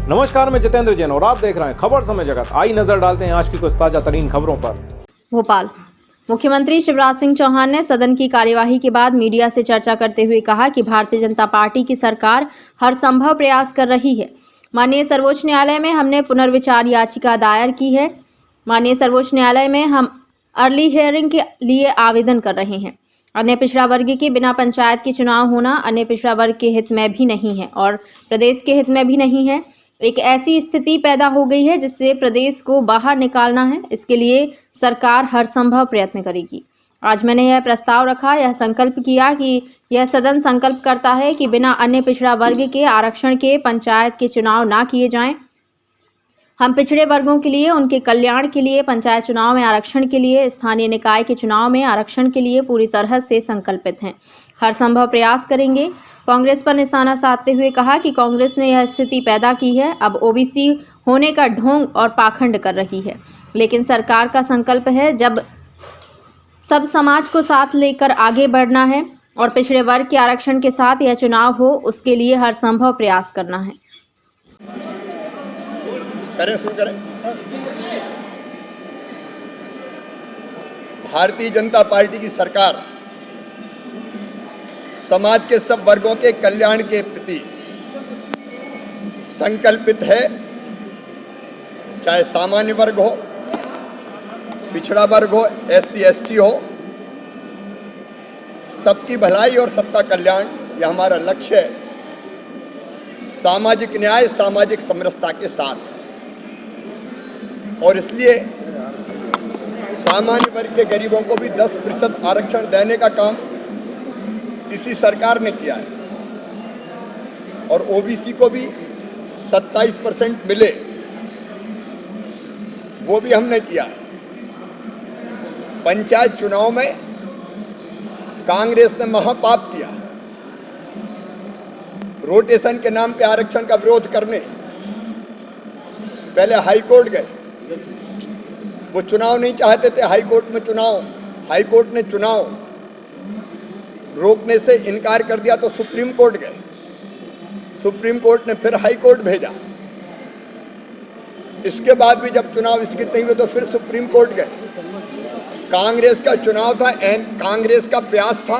नमस्कार, मैं जितेंद्र जैन और आप देख रहे हैं खबर समय जगत। आई नजर डालते हैं आज की कुछ ताजा तरीन खबरों पर। भोपाल मुख्यमंत्री शिवराज सिंह चौहान ने सदन की कार्यवाही के बाद मीडिया से चर्चा करते हुए कहा कि भारतीय जनता पार्टी की सरकार हर संभव प्रयास कर रही है। माननीय सर्वोच्च न्यायालय में हमने पुनर्विचार याचिका दायर की है। माननीय सर्वोच्च न्यायालय में हम अर्ली हियरिंग के लिए आवेदन कर रहे हैं। अन्य पिछड़ा वर्ग के बिना पंचायत के चुनाव होना अन्य पिछड़ा वर्ग के हित में भी नहीं है और प्रदेश के हित में भी नहीं है। एक ऐसी स्थिति पैदा हो गई है जिससे प्रदेश को बाहर निकालना है। इसके लिए सरकार हर संभव प्रयत्न करेगी। आज मैंने यह प्रस्ताव रखा, यह संकल्प किया कि यह सदन संकल्प करता है कि बिना अन्य पिछड़ा वर्ग के आरक्षण के पंचायत के चुनाव ना किए जाएं। हम पिछड़े वर्गों के लिए, उनके कल्याण के लिए, पंचायत चुनाव में आरक्षण के लिए, स्थानीय निकाय के चुनाव में आरक्षण के लिए पूरी तरह से संकल्पित हैं। हर संभव प्रयास करेंगे। कांग्रेस पर निशाना साधते हुए कहा कि कांग्रेस ने यह स्थिति पैदा की है, अब ओबीसी होने का ढोंग और पाखंड कर रही है। लेकिन सरकार का संकल्प है जब सब समाज को साथ लेकर आगे बढ़ना है और पिछड़े वर्ग के आरक्षण के साथ यह चुनाव हो, उसके लिए हर संभव प्रयास करना है। करें। भारतीय जनता पार्टी की सरकार समाज के सब वर्गों के कल्याण के प्रति संकल्पित है। चाहे सामान्य वर्ग हो, पिछड़ा वर्ग हो, SC ST हो, सबकी भलाई और सबका कल्याण यह हमारा लक्ष्य है। सामाजिक न्याय, सामाजिक समरसता के साथ। और इसलिए सामान्य वर्ग के गरीबों को भी 10% आरक्षण देने का काम इसी सरकार ने किया है और ओबीसी को भी 27% मिले, वो भी हमने किया है। पंचायत चुनाव में कांग्रेस ने महापाप किया, रोटेशन के नाम पे आरक्षण का विरोध करने पहले हाईकोर्ट गए। वो चुनाव नहीं चाहते थे, हाईकोर्ट ने चुनाव रोकने से इनकार कर दिया तो सुप्रीम कोर्ट गए। सुप्रीम कोर्ट ने फिर हाई कोर्ट भेजा। इसके बाद भी जब चुनाव स्थगित नहीं हुए तो फिर सुप्रीम कोर्ट गए। कांग्रेस का चुनाव था, कांग्रेस का प्रयास था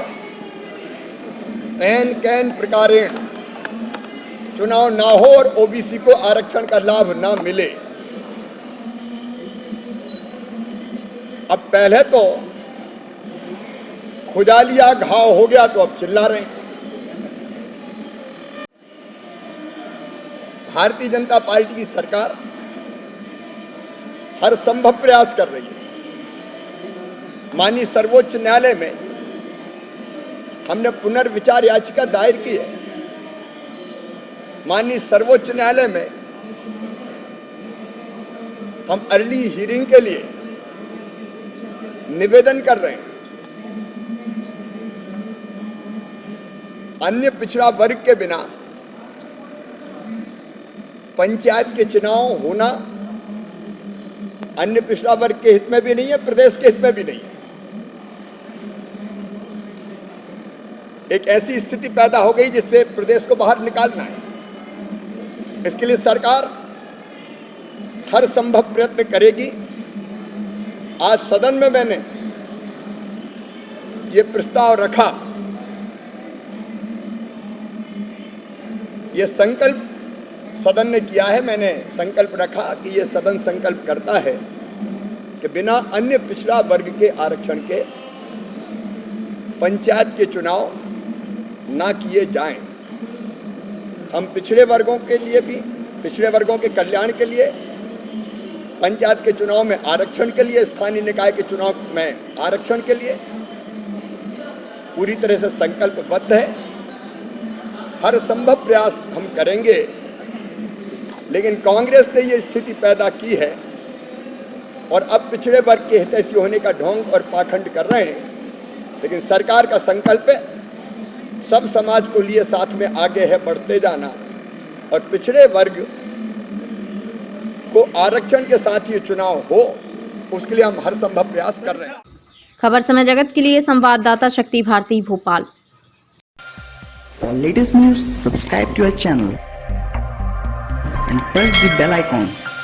एन कैन प्रकारेण चुनाव ना हो और ओबीसी को आरक्षण का लाभ ना मिले। अब पहले तो खुजा लिया, घाव हो गया तो अब चिल्ला रहे हैं। भारतीय जनता पार्टी की सरकार हर संभव प्रयास कर रही है। माननीय सर्वोच्च न्यायालय में हमने पुनर्विचार याचिका दायर की है। माननीय सर्वोच्च न्यायालय में हम अर्ली हियरिंग के लिए निवेदन कर रहे हैं। अन्य पिछड़ा वर्ग के बिना पंचायत के चुनाव होना अन्य पिछड़ा वर्ग के हित में भी नहीं है, प्रदेश के हित में भी नहीं है। एक ऐसी स्थिति पैदा हो गई जिससे प्रदेश को बाहर निकालना है। इसके लिए सरकार हर संभव प्रयत्न करेगी। आज सदन में मैंने ये प्रस्ताव रखा, ये संकल्प सदन ने किया है। मैंने संकल्प रखा कि ये सदन संकल्प करता है कि बिना अन्य पिछड़ा वर्ग के आरक्षण के पंचायत के चुनाव ना किए जाएं। हम पिछड़े वर्गों के लिए भी, पिछड़े वर्गों के कल्याण के लिए, पंचायत के चुनाव में आरक्षण के लिए, स्थानीय निकाय के चुनाव में आरक्षण के लिए पूरी तरह से संकल्पबद्ध है। हर संभव प्रयास हम करेंगे। लेकिन कांग्रेस ने ये स्थिति पैदा की है और अब पिछड़े वर्ग के हितैषी होने का ढोंग और पाखंड कर रहे हैं। लेकिन सरकार का संकल्प है सब समाज को लिए साथ में आगे है बढ़ते जाना और पिछड़े वर्ग को आरक्षण के साथ ये चुनाव हो, उसके लिए हम हर संभव प्रयास कर रहे हैं। खबर समय जगत के लिए संवाददाता शक्ति Bharti, Bhopal. For latest news, subscribe to our channel and press the bell icon.